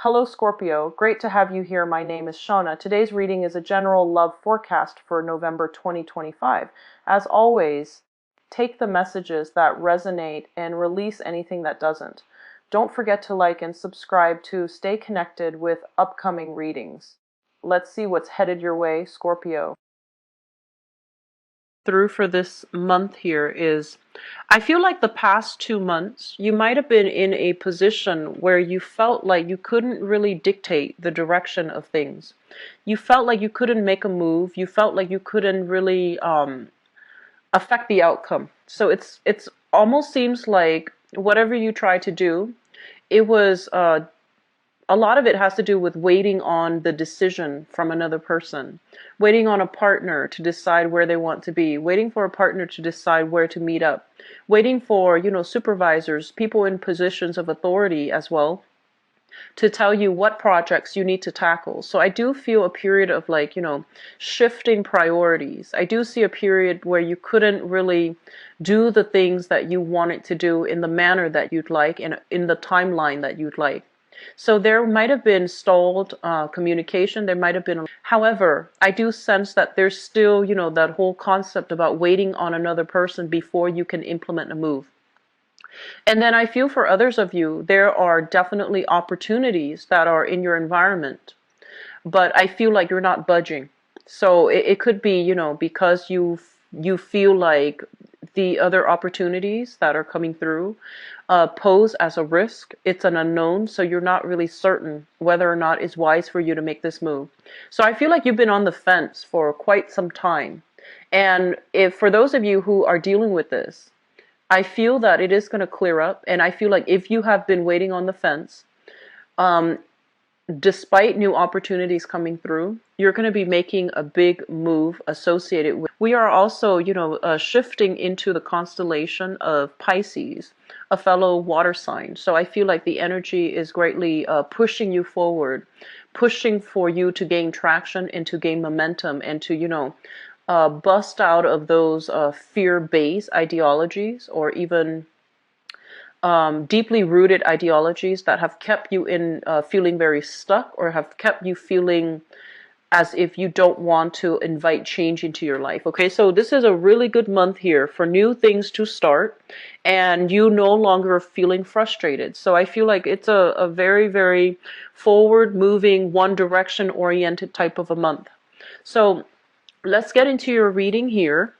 Hello Scorpio, great to have you here. My name is Shauna. Today's reading is a general love forecast for November 2025. As always, take the messages that resonate and release anything that doesn't. Don't forget to like and subscribe to stay connected with upcoming readings. Let's see what's headed your way, Scorpio. Through for this month here is, I feel like the past 2 months you might have been in a position where you felt like you couldn't really dictate the direction of things. You felt like you couldn't make a move. You felt like you couldn't really affect the outcome. So it's almost seems like whatever you try to do, it was a lot of it has to do with waiting on the decision from another person, waiting on a partner to decide where they want to be, waiting for a partner to decide where to meet up, waiting for, supervisors, people in positions of authority as well, to tell you what projects you need to tackle. So I do feel a period of shifting priorities. I do see a period where you couldn't really do the things that you wanted to do in the manner that you'd like and in the timeline that you'd like. So there might have been stalled communication. There might have been. However, I do sense that there's still, that whole concept about waiting on another person before you can implement a move. And then I feel for others of you, there are definitely opportunities that are in your environment, but I feel like you're not budging. So it could be, because you feel like the other opportunities that are coming through pose as a risk. It's an unknown, so you're not really certain whether or not it's wise for you to make this move. So I feel like you've been on the fence for quite some time. And if for those of you who are dealing with this, I feel that it is going to clear up. And I feel like if you have been waiting on the fence, despite new opportunities coming through, you're going to be making a big move associated with. We are also, shifting into the constellation of Pisces, a fellow water sign. So I feel like the energy is greatly pushing you forward, pushing for you to gain traction and to gain momentum and to, bust out of those fear-based ideologies or even deeply rooted ideologies that have kept you in feeling very stuck or have kept you feeling as if you don't want to invite change into your life. Okay, so this is a really good month here for new things to start and you no longer feeling frustrated. So I feel like it's a very, very forward moving, one direction oriented type of a month. So let's get into your reading here.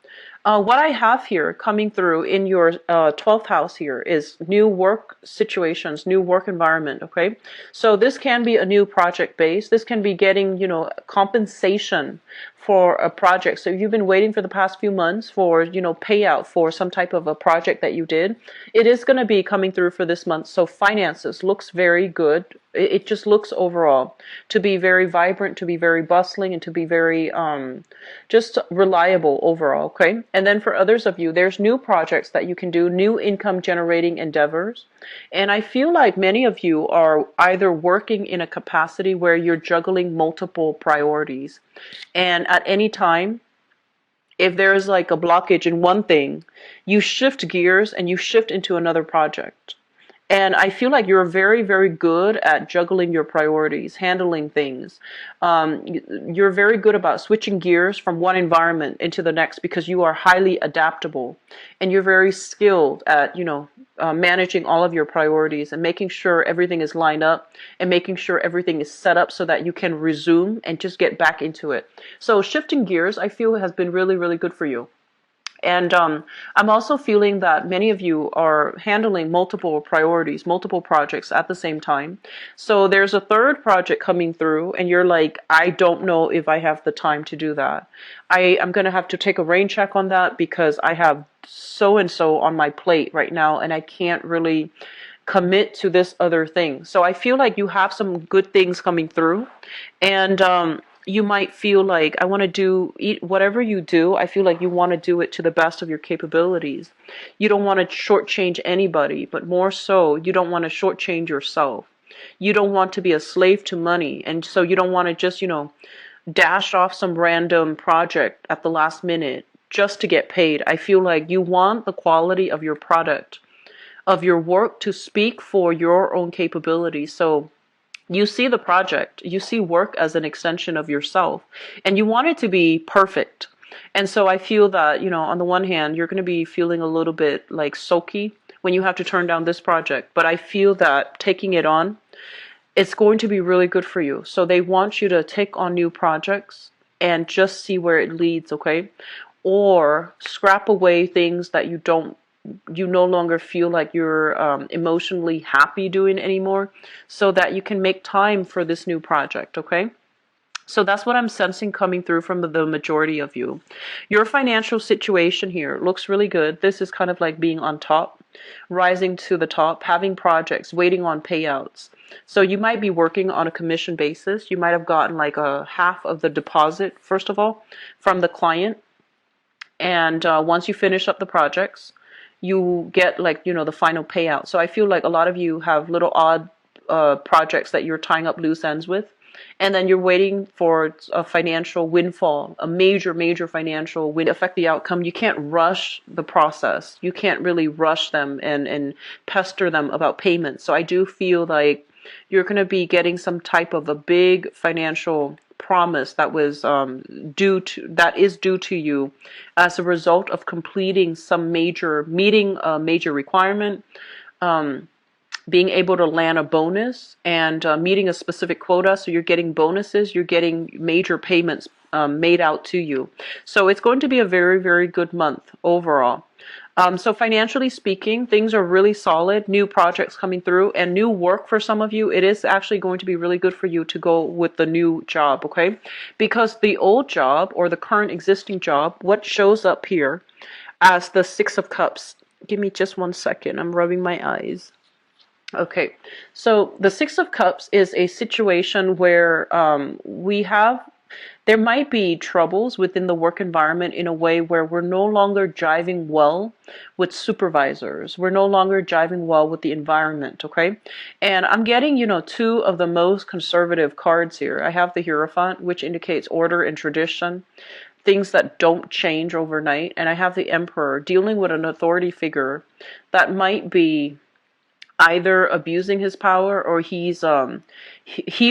What I have here coming through in your 12th house here is new work situations, new work environment, okay? So this can be a new project base. This can be getting, compensation for a project. So if you've been waiting for the past few months for, payout for some type of a project that you did, it is going to be coming through for this month. So finances looks very good. It just looks overall to be very vibrant, to be very bustling, and to be very just reliable overall, okay? And then for others of you, there's new projects that you can do, new income generating endeavors. And I feel like many of you are either working in a capacity where you're juggling multiple priorities. And at any time, if there's like a blockage in one thing, you shift gears and you shift into another project. And I feel like you're very, very good at juggling your priorities, handling things. You're very good about switching gears from one environment into the next because you are highly adaptable. And you're very skilled at, managing all of your priorities and making sure everything is lined up and making sure everything is set up so that you can resume and just get back into it. So shifting gears, I feel, has been really, really good for you. And I'm also feeling that many of you are handling multiple priorities, multiple projects at the same time. So there's a third project coming through and you're like, I don't know if I have the time to do that. I'm going to have to take a rain check on that because I have so-and-so on my plate right now and I can't really commit to this other thing. So I feel like you have some good things coming through and you might feel like I want to whatever you do. I feel like you want to do it to the best of your capabilities. You don't want to shortchange anybody, but more so, you don't want to shortchange yourself. You don't want to be a slave to money. And so you don't want to just, dash off some random project at the last minute just to get paid. I feel like you want the quality of your product, of your work to speak for your own capabilities. So You see the project, you see work as an extension of yourself, and you want it to be perfect. And so I feel that, on the one hand, you're going to be feeling a little bit like sulky when you have to turn down this project. But I feel that taking it on, it's going to be really good for you. So they want you to take on new projects and just see where it leads, okay? Or scrap away things that you no longer feel like you're emotionally happy doing anymore, so that you can make time for this new project, okay? So that's what I'm sensing coming through from the majority of you. Your financial situation here looks really good. This is kind of like being on top, rising to the top, having projects, waiting on payouts. So you might be working on a commission basis. You might have gotten like a half of the deposit, first of all, from the client. And once you finish up the projects, you get like, the final payout. So I feel like a lot of you have little odd projects that you're tying up loose ends with. And then you're waiting for a financial windfall, a major, major financial win affect the outcome. You can't rush the process. You can't really rush them and pester them about payments. So I do feel like you're going to be getting some type of a big financial promise that was that is due to you as a result of completing some meeting a major requirement, being able to land a bonus, and meeting a specific quota. So you're getting bonuses, you're getting major payments made out to you. So it's going to be a very, very good month overall. So financially speaking, things are really solid, new projects coming through, and new work for some of you. It is actually going to be really good for you to go with the new job, okay? Because the old job or the current existing job, what shows up here as the Six of Cups. Give me just 1 second. I'm rubbing my eyes. Okay, so the Six of Cups is a situation where there might be troubles within the work environment in a way where we're no longer jiving well with supervisors. We're no longer jiving well with the environment, okay? And I'm getting, two of the most conservative cards here. I have the Hierophant, which indicates order and tradition, things that don't change overnight. And I have the Emperor, dealing with an authority figure that might be either abusing his power, or he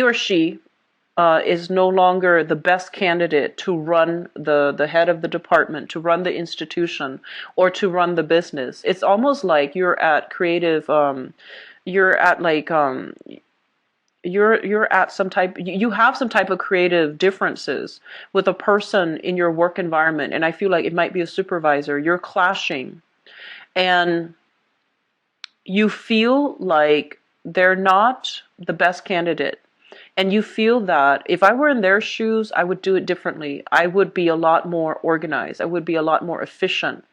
or she is no longer the best candidate to run the head of the department, to run the institution, or to run the business. It's almost like you're at creative, you're at like, you're at some type, you have some type of creative differences with a person in your work environment. And I feel like it might be a supervisor. You're clashing, and you feel like they're not the best candidate. And you feel that if I were in their shoes, I would do it differently. I would be a lot more organized. I would be a lot more efficient.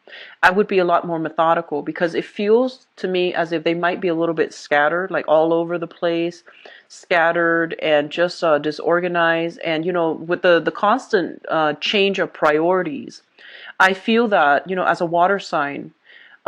I would be a lot more methodical, because it feels to me as if they might be a little bit scattered, like all over the place, scattered and just disorganized. And, with the constant change of priorities, I feel that, as a water sign,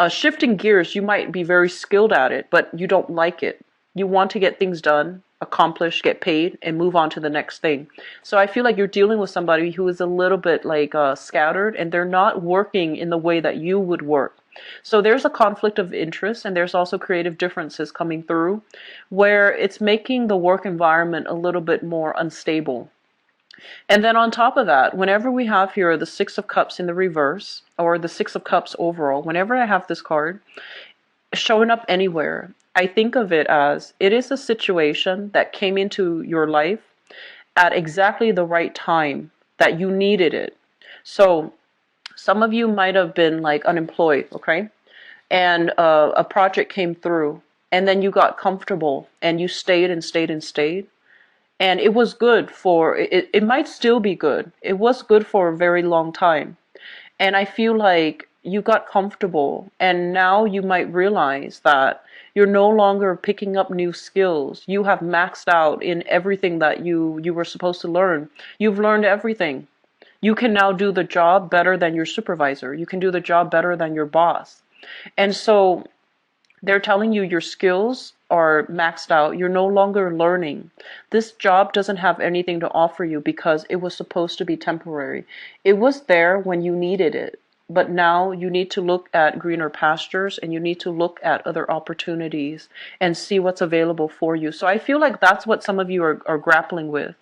shifting gears, you might be very skilled at it, but you don't like it. You want to get things done, accomplish, get paid, and move on to the next thing. So I feel like you're dealing with somebody who is a little bit like scattered, and they're not working in the way that you would work. So there's a conflict of interest, and there's also creative differences coming through, where it's making the work environment a little bit more unstable. And then on top of that, whenever we have here the Six of Cups in the reverse, or the Six of Cups overall, whenever I have this card showing up anywhere, I think of it as it is a situation that came into your life at exactly the right time that you needed it. So some of you might have been like unemployed, okay? And a project came through, and then you got comfortable, and you stayed and stayed and stayed. And it was good for, it might still be good. It was good for a very long time. And I feel like you got comfortable, and now you might realize that you're no longer picking up new skills. You have maxed out in everything that you were supposed to learn. You've learned everything. You can now do the job better than your supervisor. You can do the job better than your boss. And so they're telling you your skills are maxed out. You're no longer learning. This job doesn't have anything to offer you because it was supposed to be temporary. It was there when you needed it. but now you need to look at greener pastures, and you need to look at other opportunities and see what's available for you. So I feel like that's what some of you are grappling with.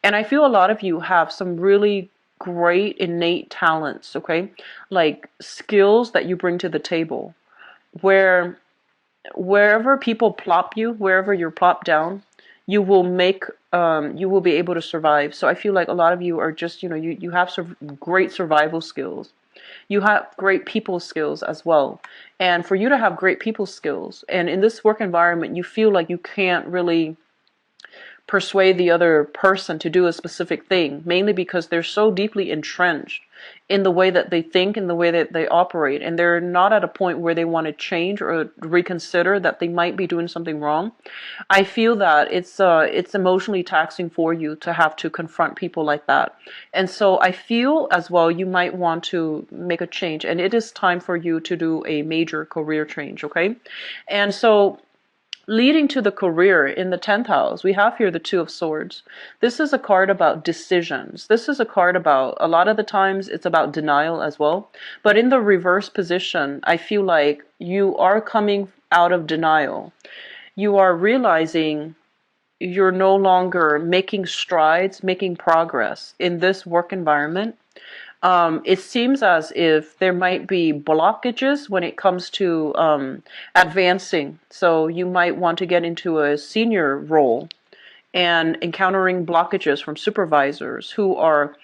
And I feel a lot of you have some really great innate talents, okay? Like skills that you bring to the table, where wherever people plop you, wherever you're plopped down, you will make you will be able to survive. So I feel like a lot of you are just, you have great survival skills. You have great people skills as well. And for you to have great people skills, and in this work environment, you feel like you can't really persuade the other person to do a specific thing, mainly because they're so deeply entrenched in the way that they think, in the way that they operate, and they're not at a point where they want to change or reconsider that they might be doing something wrong. I feel that it's emotionally taxing for you to have to confront people like that. And so I feel as well you might want to make a change, and it is time for you to do a major career change, okay? And so leading to the career in the 10th house, we have here the Two of Swords. This is a card about decisions. This is a card about, a lot of the times, it's about denial as well. But in the reverse position, I feel like you are coming out of denial. You are realizing you're no longer making strides, making progress in this work environment. It seems as if there might be blockages when it comes to advancing. So you might want to get into a senior role and encountering blockages from supervisors who are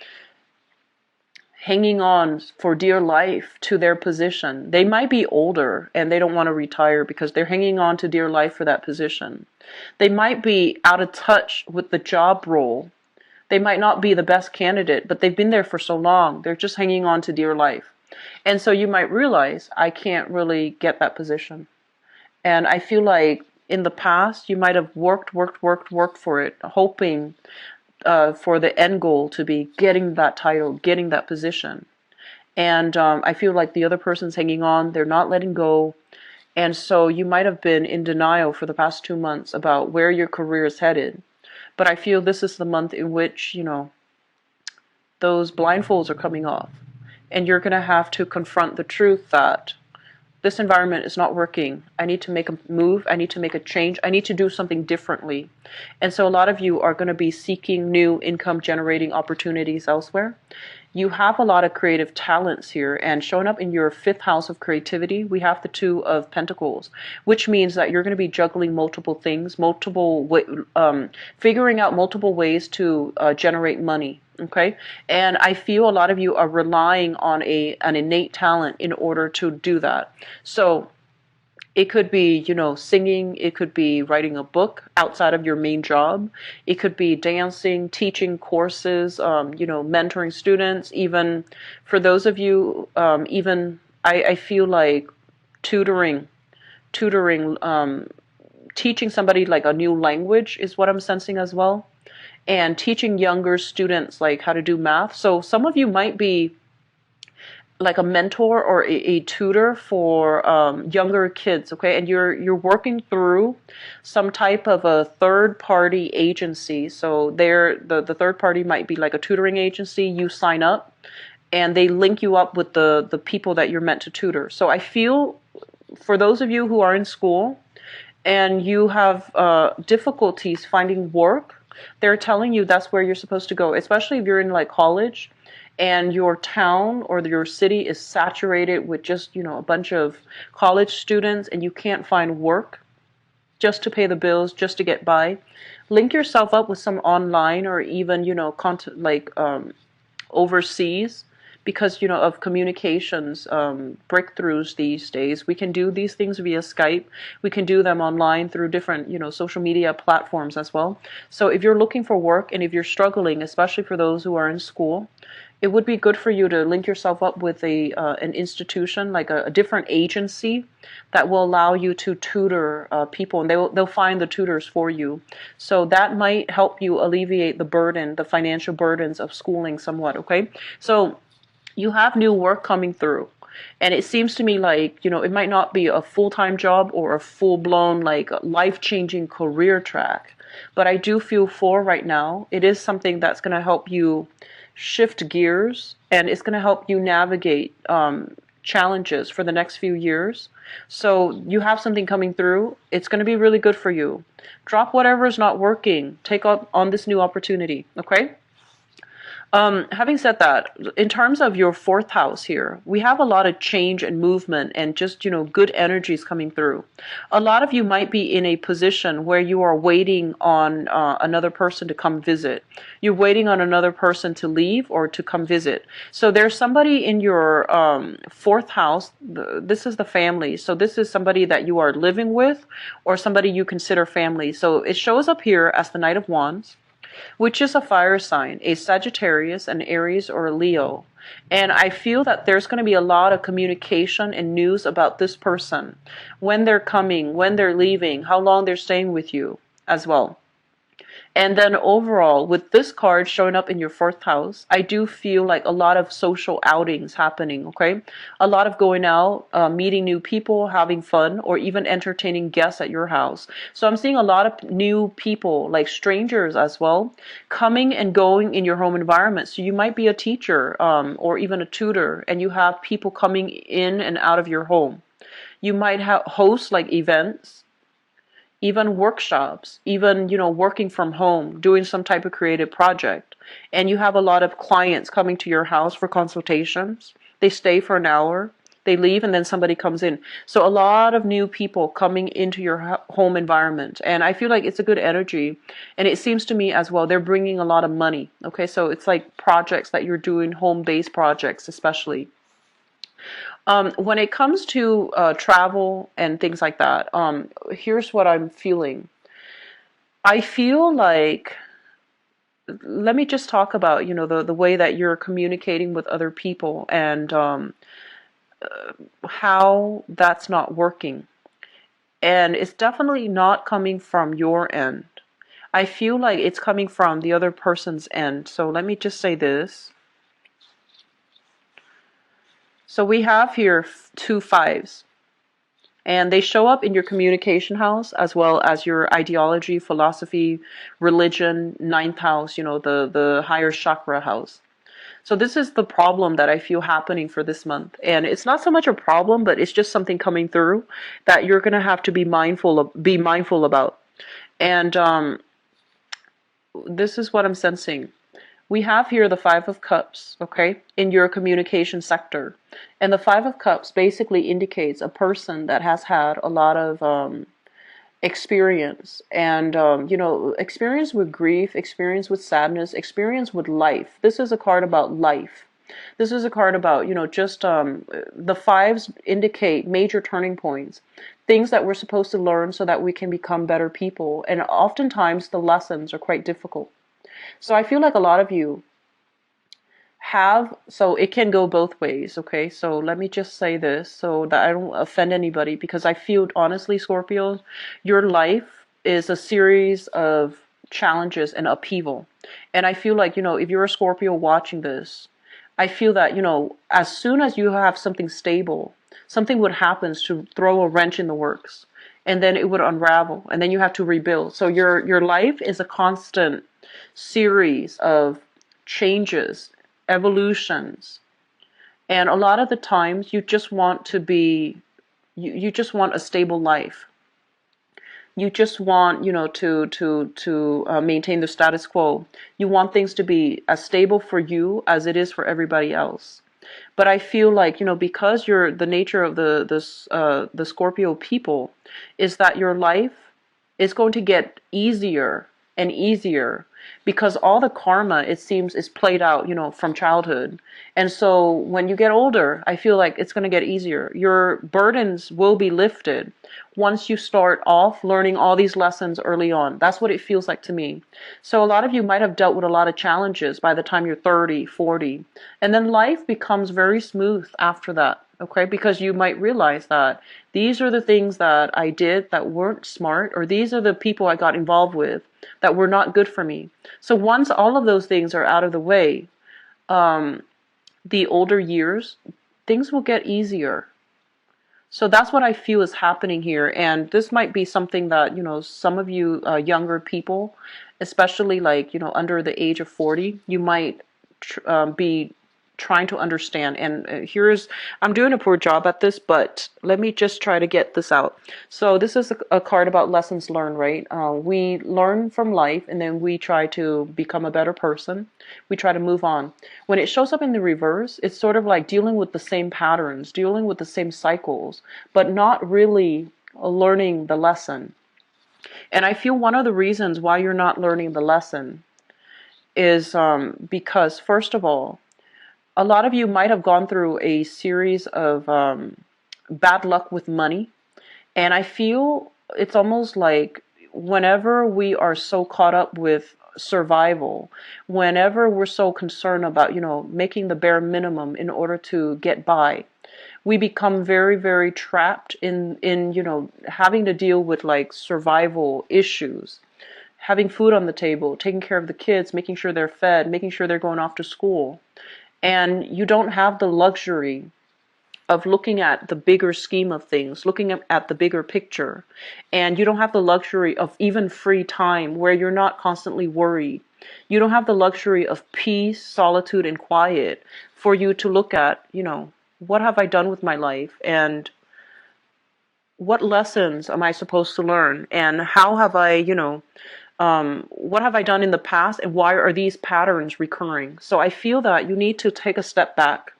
hanging on for dear life to their position. They might be older and they don't want to retire because they're hanging on to dear life for that position. They might be out of touch with the job role. They might not be the best candidate, but they've been there for so long. They're just hanging on to dear life. And so you might realize, I can't really get that position. And I feel like in the past, you might have worked for it, hoping for the end goal to be getting that title, getting that position. And I feel like the other person's hanging on. They're not letting go. And so you might have been in denial for the past 2 months about where your career is headed. But I feel this is the month in which, those blindfolds are coming off. And you're going to have to confront the truth that this environment is not working. I need to make a move. I need to make a change. I need to do something differently. And so a lot of you are going to be seeking new income generating opportunities elsewhere. You have a lot of creative talents here, and showing up in your 5th house of creativity, we have the Two of Pentacles, which means that you're going to be juggling multiple things, figuring out multiple ways to generate money. Okay, and I feel a lot of you are relying on an innate talent in order to do that. So it could be, singing. It could be writing a book outside of your main job. It could be dancing, teaching courses, mentoring students. Even for those of you, I feel like tutoring, teaching somebody like a new language is what I'm sensing as well. And teaching younger students like how to do math. So some of you might be like a mentor or a tutor for younger kids, okay? And you're working through some type of a third-party agency. So the third party might be like a tutoring agency. You sign up, and they link you up with the people that you're meant to tutor. So I feel for those of you who are in school and you have difficulties finding work, they're telling you that's where you're supposed to go, especially if you're in like college and your town or your city is saturated with just, a bunch of college students and you can't find work just to pay the bills, just to get by. Link yourself up with some online or even, overseas, because, of communications breakthroughs these days. We can do these things via Skype. We can do them online through different, social media platforms as well. So if you're looking for work and if you're struggling, especially for those who are in school, it would be good for you to link yourself up with an institution, like a different agency that will allow you to tutor people, and they'll find the tutors for you. So that might help you alleviate the financial burdens of schooling somewhat, okay? So you have new work coming through. And it seems to me like, it might not be a full-time job or a full-blown, like, life-changing career track. But I do feel 4 right now. It is something that's going to help you shift gears, and it's going to help you navigate challenges for the next few years. So you have something coming through. It's going to be really good for you. Drop whatever is not working. Take up on this new opportunity. Okay? Having said that, in terms of your fourth house here, we have a lot of change and movement and just, good energies coming through. A lot of you might be in a position where you are waiting on another person to come visit. You're waiting on another person to leave or to come visit. So there's somebody in your fourth house. This is the family. So this is somebody that you are living with or somebody you consider family. So it shows up here as the Knight of Wands, which is a fire sign, a Sagittarius, an Aries, or a Leo. And I feel that there's going to be a lot of communication and news about this person, when they're coming, when they're leaving, how long they're staying with you as well. And then overall, with this card showing up in your fourth house, I do feel like a lot of social outings happening, okay? A lot of going out, meeting new people, having fun, or even entertaining guests at your house. So I'm seeing a lot of new people, like strangers as well, coming and going in your home environment. So you might be a teacher or even a tutor, and you have people coming in and out of your home. You might host like events, even workshops, even, working from home, doing some type of creative project. And you have a lot of clients coming to your house for consultations. They stay for an hour, they leave, and then somebody comes in. So a lot of new people coming into your home environment. And I feel like it's a good energy. And it seems to me as well, they're bringing a lot of money. Okay, so it's like projects that you're doing, home-based projects especially. When it comes to travel and things like that, here's what I'm feeling. I feel like, let me just talk about, the way that you're communicating with other people and how that's not working. And it's definitely not coming from your end. I feel like it's coming from the other person's end. So let me just say this. So we have here 2 5s, and they show up in your communication house as well as your ideology, philosophy, religion, ninth house, the higher chakra house. So this is the problem that I feel happening for this month. And it's not so much a problem, but it's just something coming through that you're going to have to be mindful about. And this is what I'm sensing. We have here the 5 of Cups, okay, in your communication sector. And the 5 of Cups basically indicates a person that has had a lot of experience and, experience with grief, experience with sadness, experience with life. This is a card about life. This is a card about, just the 5s indicate major turning points, things that we're supposed to learn so that we can become better people. And oftentimes the lessons are quite difficult. So I feel like a lot of you so it can go both ways, okay? So let me just say this so that I don't offend anybody, because I feel, honestly, Scorpios, your life is a series of challenges and upheaval. And I feel like, if you're a Scorpio watching this, I feel that, as soon as you have something stable, something would happen to throw a wrench in the works. And then it would unravel, and then you have to rebuild. So your life is a constant series of changes, evolutions, and a lot of the times you just want to be, you just want a stable life. You just want, to maintain the status quo. You want things to be as stable for you as it is for everybody else. But I feel like, because the nature of the Scorpio people is that your life is going to get easier and easier, because all the karma, it seems, is played out, from childhood. And so when you get older, I feel like it's going to get easier. Your burdens will be lifted once you start off learning all these lessons early on. That's what it feels like to me. So a lot of you might have dealt with a lot of challenges by the time you're 30, 40, and then life becomes very smooth after that. Okay, because you might realize that these are the things that I did that weren't smart, or these are the people I got involved with that were not good for me. So once all of those things are out of the way, the older years, things will get easier. So that's what I feel is happening here. And this might be something that, some of you younger people, especially like, under the age of 40, you might be trying to understand. And I'm doing a poor job at this, but let me just try to get this out. So this is a card about lessons learned, right? We learn from life and then we try to become a better person. We try to move on. When it shows up in the reverse, it's sort of like dealing with the same patterns, dealing with the same cycles, but not really learning the lesson. And I feel one of the reasons why you're not learning the lesson is because, first of all, a lot of you might have gone through a series of bad luck with money. And I feel it's almost like whenever we are so caught up with survival, whenever we're so concerned about, making the bare minimum in order to get by, we become very, very trapped in having to deal with like survival issues. Having food on the table, taking care of the kids, making sure they're fed, making sure they're going off to school. And you don't have the luxury of looking at the bigger scheme of things, looking at the bigger picture. And you don't have the luxury of even free time where you're not constantly worried. You don't have the luxury of peace, solitude, and quiet for you to look at, what have I done with my life? And what lessons am I supposed to learn? And how have I, what have I done in the past? And why are these patterns recurring? So I feel that you need to take a step back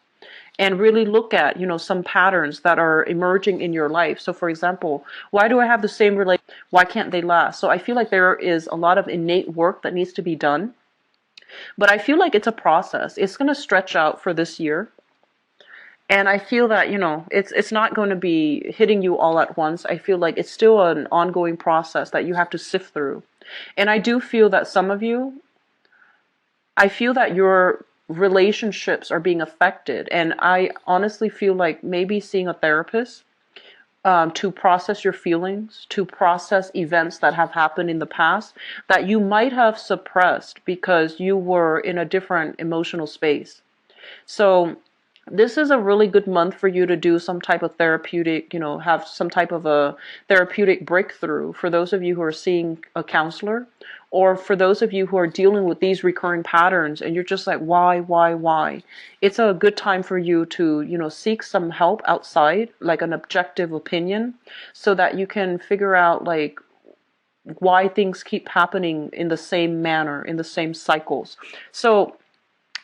and really look at, some patterns that are emerging in your life. So for example, why do I have the same relationship? Why can't they last? So I feel like there is a lot of innate work that needs to be done. But I feel like it's a process. It's going to stretch out for this year. And I feel that, it's not going to be hitting you all at once. I feel like it's still an ongoing process that you have to sift through. And I do feel that some of you, I feel that your relationships are being affected. And I honestly feel like maybe seeing a therapist to process your feelings, to process events that have happened in the past that you might have suppressed because you were in a different emotional space. So this is a really good month for you to do some type of therapeutic, have some type of a therapeutic breakthrough for those of you who are seeing a counselor, or for those of you who are dealing with these recurring patterns and you're just like, why? It's a good time for you to, seek some help outside, like an objective opinion, so that you can figure out like why things keep happening in the same manner, in the same cycles. So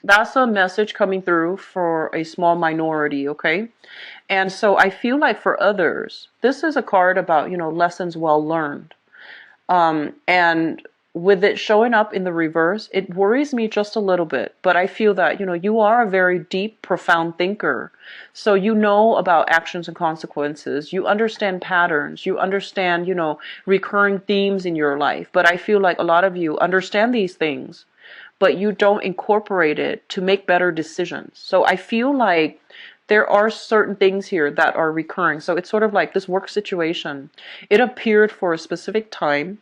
that's a message coming through for a small minority, okay? And so I feel like for others, this is a card about, lessons well learned. And with it showing up in the reverse, it worries me just a little bit. But I feel that, you are a very deep, profound thinker. So you know about actions and consequences. You understand patterns. You understand, recurring themes in your life. But I feel like a lot of you understand these things, but you don't incorporate it to make better decisions. So I feel like there are certain things here that are recurring. So it's sort of like this work situation. It appeared for a specific time,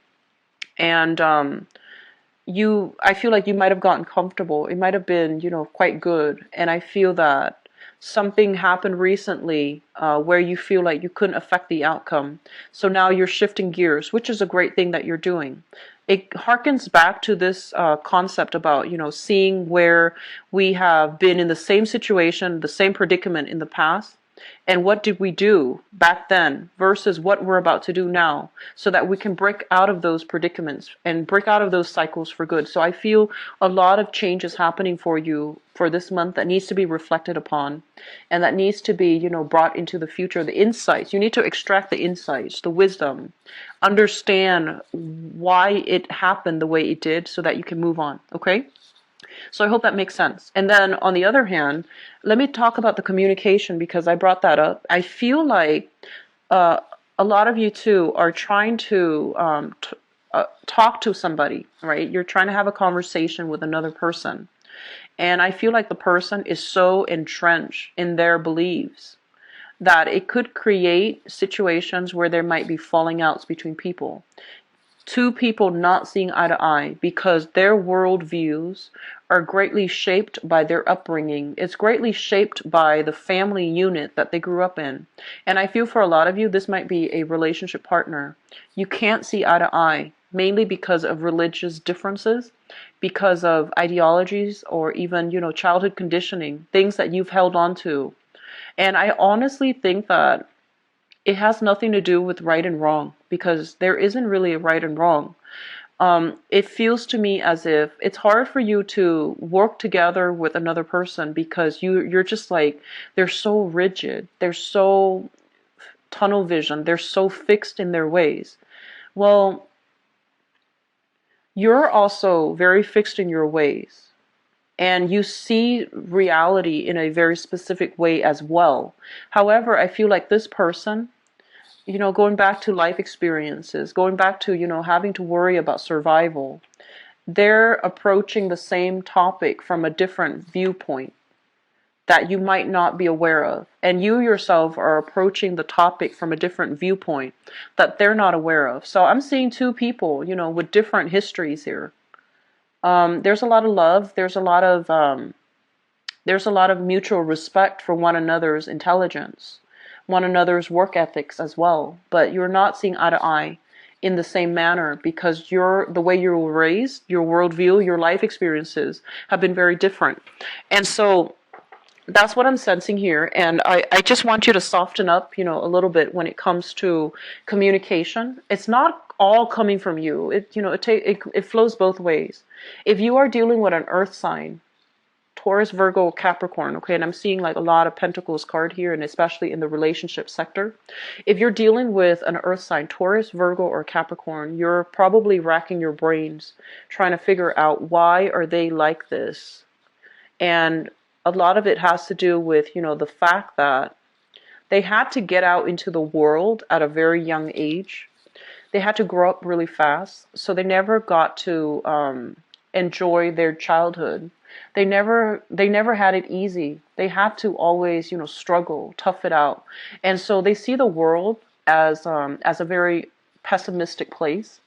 and I feel like you might have gotten comfortable. It might have been, quite good. And I feel that something happened recently where you feel like you couldn't affect the outcome. So now you're shifting gears, which is a great thing that you're doing. It harkens back to this concept about, seeing where we have been in the same situation, the same predicament in the past, and what did we do back then versus what we're about to do now, so that we can break out of those predicaments and break out of those cycles for good. So I feel a lot of change is happening for you for this month that needs to be reflected upon, and that needs to be, brought into the future. The insights, you need to extract the insights, the wisdom, understand why it happened the way it did so that you can move on, okay? So I hope that makes sense. And then on the other hand, let me talk about the communication, because I brought that up. I feel like a lot of you too are trying to talk to somebody, right? You're trying to have a conversation with another person. And I feel like the person is so entrenched in their beliefs that it could create situations where there might be falling outs between people. two people not seeing eye to eye because their worldviews are greatly shaped by their upbringing. It's greatly shaped by the family unit that they grew up in. And I feel for a lot of you, this might be a relationship partner. You can't see eye to eye, mainly because of religious differences, because of ideologies, or even, childhood conditioning, things that you've held on to. And I honestly think that it has nothing to do with right and wrong, because there isn't really a right and wrong. It feels to me as if it's hard for you to work together with another person because you're just like, they're so rigid, they're so tunnel vision, they're so fixed in their ways. Well, you're also very fixed in your ways, and you see reality in a very specific way as well. However, I feel like this person, going back to life experiences, going back to, having to worry about survival, they're approaching the same topic from a different viewpoint that you might not be aware of. And you yourself are approaching the topic from a different viewpoint that they're not aware of. So I'm seeing two people, with different histories here. There's a lot of love. There's a lot of mutual respect for one another's intelligence, one another's work ethics as well. But you're not seeing eye to eye in the same manner because the way you were raised, your worldview, your life experiences have been very different. And so that's what I'm sensing here. And I just want you to soften up, a little bit when it comes to communication. It's not all coming from you. It flows both ways. If you are dealing with an earth sign, Taurus, Virgo, Capricorn, okay, and I'm seeing like a lot of Pentacles card here, and especially in the relationship sector. If you're dealing with an earth sign, Taurus, Virgo, or Capricorn, you're probably racking your brains trying to figure out why are they like this. And a lot of it has to do with, the fact that they had to get out into the world at a very young age. They had to grow up really fast, so they never got to enjoy their childhood. They never had it easy. They had to always, struggle, tough it out. And so they see the world as a very pessimistic place.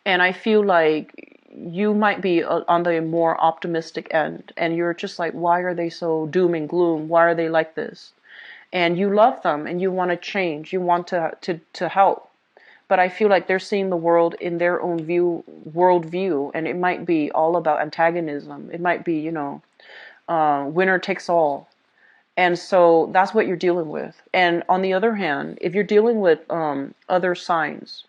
And I feel like you might be on the more optimistic end, and you're just like, why are they so doom and gloom? Why are they like this? And you love them and you want to change. You want to help. But I feel like they're seeing the world in their own worldview, and it might be all about antagonism. It might be, winner takes all. And so that's what you're dealing with. And on the other hand, if you're dealing with other signs,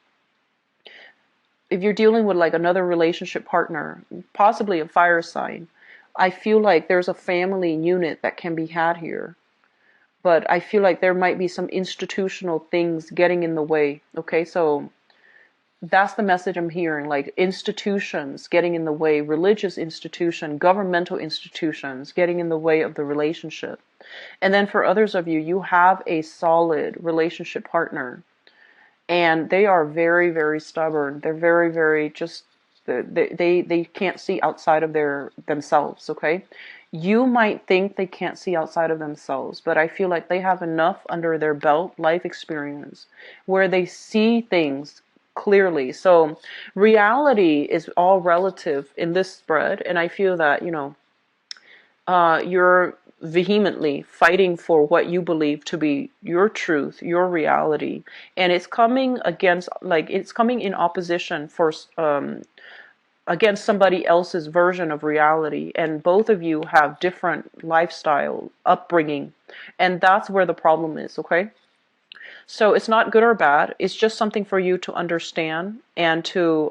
if you're dealing with like another relationship partner, possibly a fire sign, I feel like there's a family unit that can be had here. But I feel like there might be some institutional things getting in the way. Okay, so that's the message I'm hearing, like institutions getting in the way, religious institution, governmental institutions getting in the way of the relationship. And then for others of you, you have a solid relationship partner, and they are very, very stubborn. They're very, very just, they can't see outside of themselves, okay? You might think they can't see outside of themselves, but I feel like they have enough under their belt, life experience, where they see things clearly. So reality is all relative in this spread, and I feel that, you're vehemently fighting for what you believe to be your truth, your reality, and it's coming in opposition for against somebody else's version of reality. And both of you have different lifestyle, upbringing, and that's where the problem is, okay? So it's not good or bad. It's just something for you to understand and to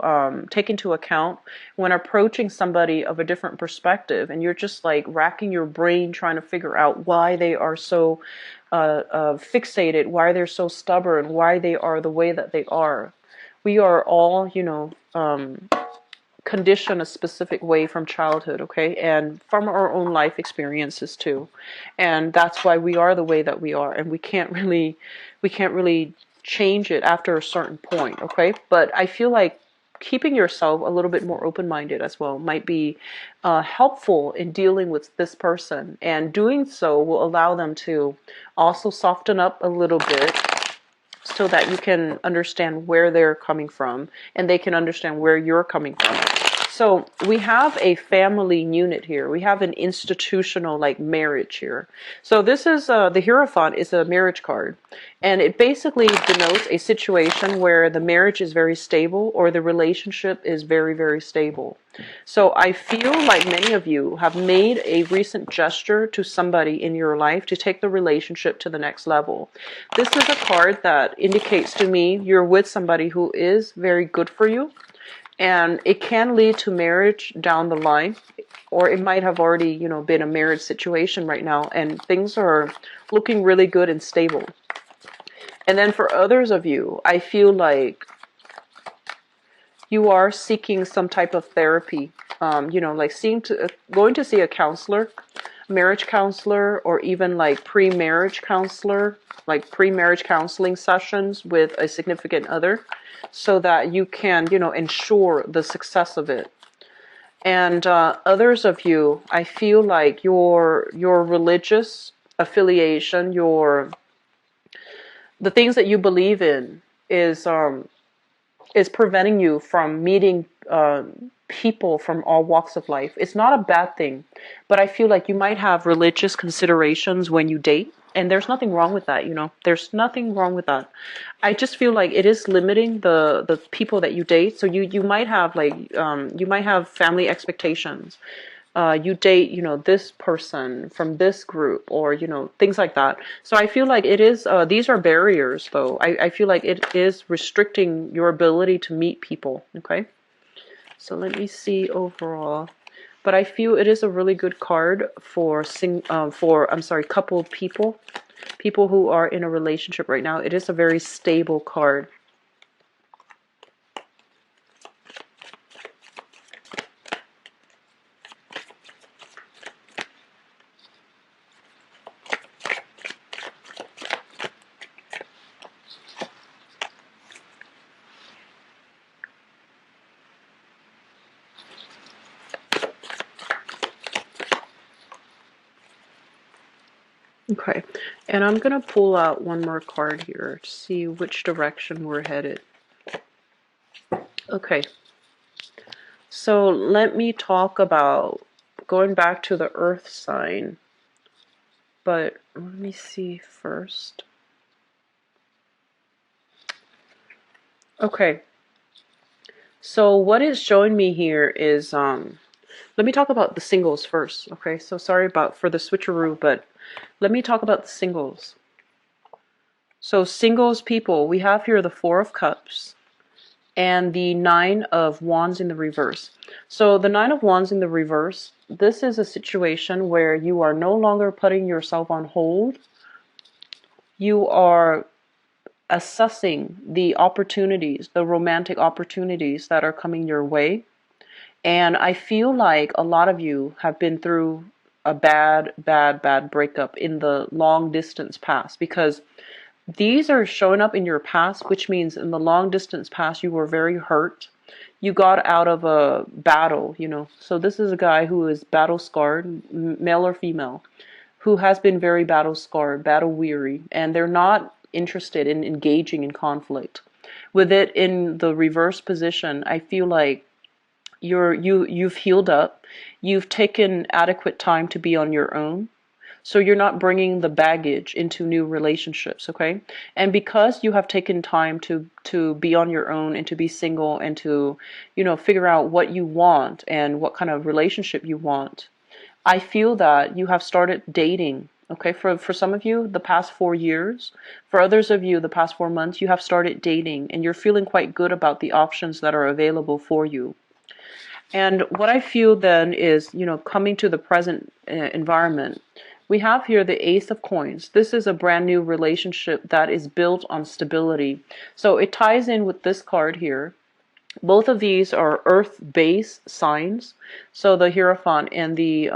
take into account when approaching somebody of a different perspective, and you're just like racking your brain trying to figure out why they are so fixated, why they're so stubborn, why they are the way that they are. We are all, conditioned a specific way from childhood, okay, and from our own life experiences too, and that's why we are the way that we are, and we can't really change it after a certain point, okay? But I feel like keeping yourself a little bit more open-minded as well might be helpful in dealing with this person, and doing so will allow them to also soften up a little bit, so that you can understand where they're coming from and they can understand where you're coming from. So we have a family unit here. We have an institutional like marriage here. So this is the Hierophant is a marriage card, and it basically denotes a situation where the marriage is very stable or the relationship is very, very stable. So I feel like many of you have made a recent gesture to somebody in your life to take the relationship to the next level. This is a card that indicates to me you're with somebody who is very good for you. And it can lead to marriage down the line, or it might have already, been a marriage situation right now, and things are looking really good and stable. And then for others of you, I feel like you are seeking some type of therapy, like going to see a counselor, marriage counselor, or even like pre-marriage counselor, like pre-marriage counseling sessions with a significant other, so that you can, ensure the success of it. And others of you, I feel like your religious affiliation, the things that you believe in is preventing you from meeting people from all walks of life. It's not a bad thing, but I feel like you might have religious considerations when you date, and there's nothing wrong with that, There's nothing wrong with that. I just feel like it is limiting the people that you date. So you might have you might have family expectations. You date, this person from this group, or, things like that. So I feel like it is, these are barriers, though. I feel like it is restricting your ability to meet people, okay? So let me see overall. But I feel it is a really good card for coupled people who are in a relationship right now. It is a very stable card. Okay, and I'm going to pull out one more card here to see which direction we're headed. Okay, so let me talk about going back to the earth sign, but let me see first. Okay, so what it's showing me here is, let me talk about the singles first, okay? So sorry for the switcheroo, but let me talk about the singles. So singles people, we have here the Four of Cups and the Nine of Wands in the reverse. So the Nine of Wands in the reverse, this is a situation where you are no longer putting yourself on hold. You are assessing the opportunities, the romantic opportunities that are coming your way. And I feel like a lot of you have been through a bad breakup in the long distance past, because these are showing up in your past, which means in the long distance past you were very hurt. You got out of a battle, So this is a guy who is battle scarred, male or female, who has been very battle scarred, battle weary, and they're not interested in engaging in conflict. With it in the reverse position, I feel like you've healed up. You've taken adequate time to be on your own. So you're not bringing the baggage into new relationships, okay? And because you have taken time to be on your own and to be single and to, figure out what you want and what kind of relationship you want, I feel that you have started dating, okay? For some of you, the past 4 years. For others of you, the past 4 months, you have started dating and you're feeling quite good about the options that are available for you. And what I feel then is, coming to the present environment, we have here the Ace of Coins. This is a brand new relationship that is built on stability. So it ties in with this card here. Both of these are earth-based signs. So the Hierophant and the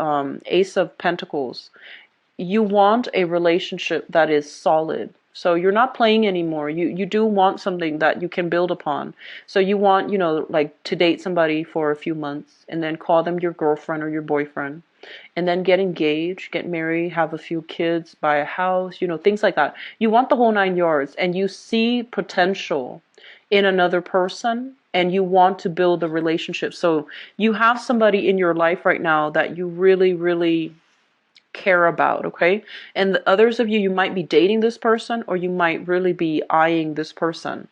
Ace of Pentacles. You want a relationship that is solid. So you're not playing anymore. You do want something that you can build upon. So you want, like to date somebody for a few months and then call them your girlfriend or your boyfriend and then get engaged, get married, have a few kids, buy a house, things like that. You want the whole 9 yards, and you see potential in another person and you want to build a relationship. So you have somebody in your life right now that you really, really care about, okay? And the others of you, you might be dating this person or you might really be eyeing this person.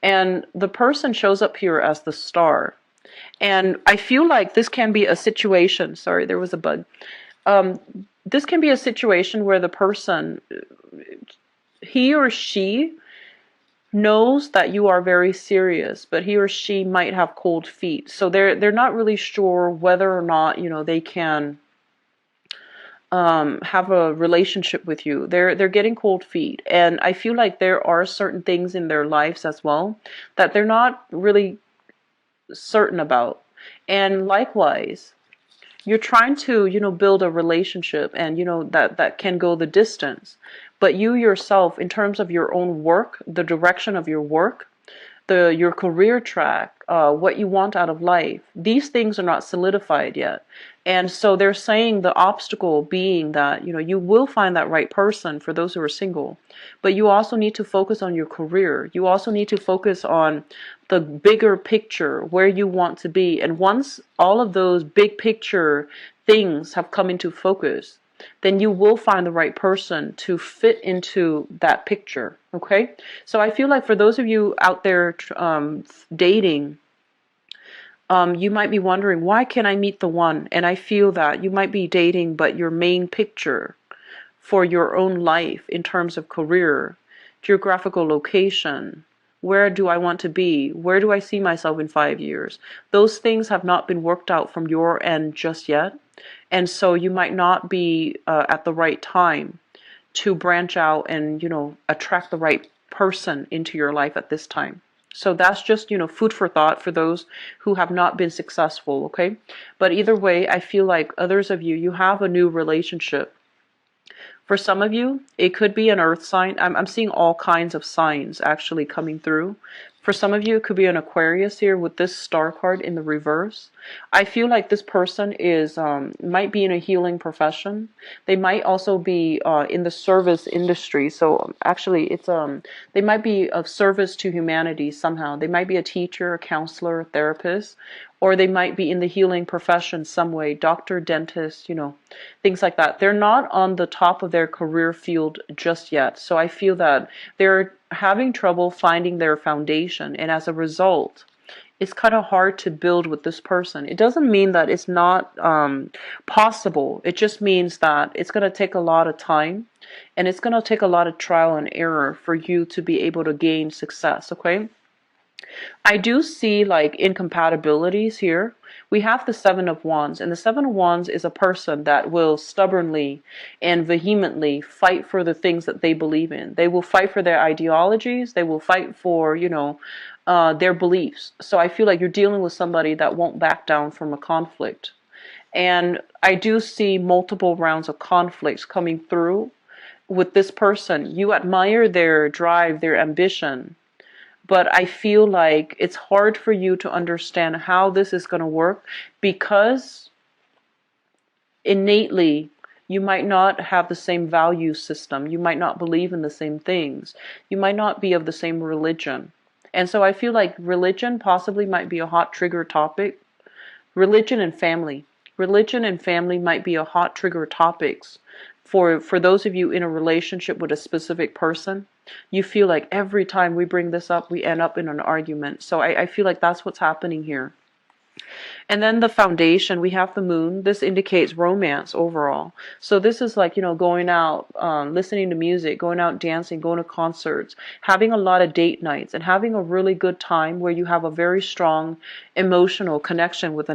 And the person shows up here as the star. And I feel like this can be a situation. Sorry, there was a bug. This can be a situation where the person, he or she knows that you are very serious, but he or she might have cold feet. So they're not really sure whether or not, they can have a relationship with you. They're getting cold feet. And I feel like there are certain things in their lives as well that they're not really certain about. And likewise, you're trying to, build a relationship and, that can go the distance. But you yourself, in terms of your own work, the direction of your work, your career track, what you want out of life, these things are not solidified yet. And so they're saying the obstacle being that, you will find that right person for those who are single, but you also need to focus on your career. You also need to focus on the bigger picture, where you want to be. And once all of those big picture things have come into focus, then you will find the right person to fit into that picture, okay? So I feel like for those of you out there dating, you might be wondering, why can't I meet the one? And I feel that you might be dating, but your main picture for your own life in terms of career, geographical location, where do I want to be? Where do I see myself in 5 years? Those things have not been worked out from your end just yet. And so you might not be at the right time to branch out and, attract the right person into your life at this time. So that's just, food for thought for those who have not been successful, okay? But either way, I feel like others of you, you have a new relationship. For some of you, it could be an earth sign. I'm seeing all kinds of signs actually coming through. For some of you, it could be an Aquarius here with this star card in the reverse. I feel like this person might be in a healing profession. They might also be in the service industry. So actually, they might be of service to humanity somehow. They might be a teacher, a counselor, a therapist, or they might be in the healing profession some way, doctor, dentist, things like that. They're not on the top of their career field just yet. So I feel that they're having trouble finding their foundation. And as a result, it's kind of hard to build with this person. It doesn't mean that it's not possible. It just means that it's going to take a lot of time and it's going to take a lot of trial and error for you to be able to gain success, okay? I do see like incompatibilities here. We have the Seven of Wands, and the Seven of Wands is a person that will stubbornly and vehemently fight for the things that they believe in. They will fight for their ideologies. They will fight for, their beliefs. So I feel like you're dealing with somebody that won't back down from a conflict. And I do see multiple rounds of conflicts coming through with this person. You admire their drive, their ambition, but I feel like it's hard for you to understand how this is going to work because innately you might not have the same value system. You might not believe in the same things. You might not be of the same religion. And so I feel like religion possibly might be a hot trigger topic. Religion and family. Religion and family might be a hot trigger topics for those of you in a relationship with a specific person. You feel like every time we bring this up, we end up in an argument. So I feel like that's what's happening here. And then the foundation, we have the moon. This indicates romance overall. So this is like, going out, listening to music, going out dancing, going to concerts, having a lot of date nights, and having a really good time where you have a very strong emotional connection with another